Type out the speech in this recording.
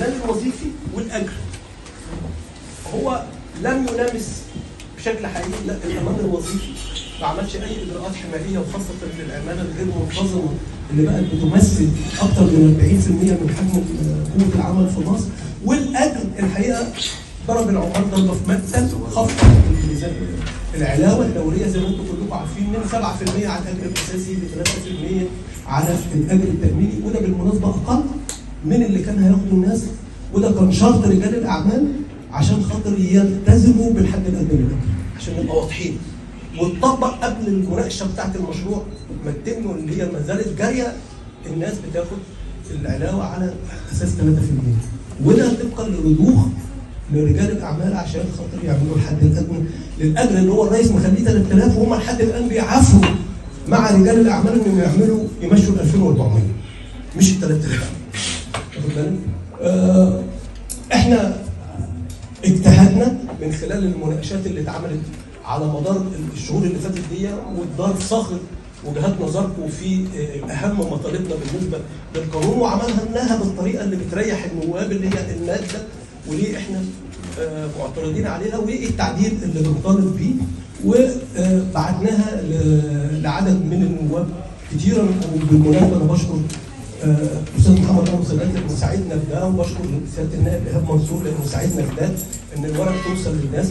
الامان الوظيفي والاجر. هو لم يلامس بشكل حقيقي لا الامان الوظيفي، ما عملش اي اجراءات حمايه وخاصه للعماله الغير منتظمه اللي بقت بتمثل اكثر من 40% من حجم قوه العمل في مصر. والاجر الحقيقه ضرب العمال ضربه في مقتل، خفض العلاوه الدوريه زي ما انتم كلكم عارفين من 7% على الاجر الاساسي ل 3% على الاجر التكميلي، وده بالمناسبه اقل من اللي كان هياخده الناس، وده كان شرط رجال الاعمال عشان خاطر يلتزموا بالحد الادنى للاجر عشان نبقى واضحين. واتطبق قبل المناقشه بتاعت المشروع ما تتم اللي هي ما زالت جاريه، الناس بتاخد العلاوه على اساس 3%، وده طبقا لرضوخ لرجال الاعمال عشان خاطر يعملوا الحد الادنى للاجر اللي هو الرئيس مخليه 3000، وهم لحد الان بيعافوا مع رجال الاعمال انهم يمشوا ال 2400 مش ال 3000. واخد بالك؟ احنا اجتهدنا من خلال المناقشات اللي اتعملت على مدار الشهور اللي فاتت دي، والدار صاغت وجهات نظركم في اهم مطالبنا بالنسبه للقانون، وعملناها بالطريقه اللي بتريح النواب اللي هي الماده وليه احنا معترضين عليها وايه التعديل اللي بنطالب بيه، وبعتناها لعدد من النواب كتيرا. وبالمناسبه انا بشكر الاستاذ محمد ابو سادات لانه ساعدنا في ده، وبشكر سياده النائب ايهاب منصور لانه ساعدنا في ده ان الورق توصل للناس.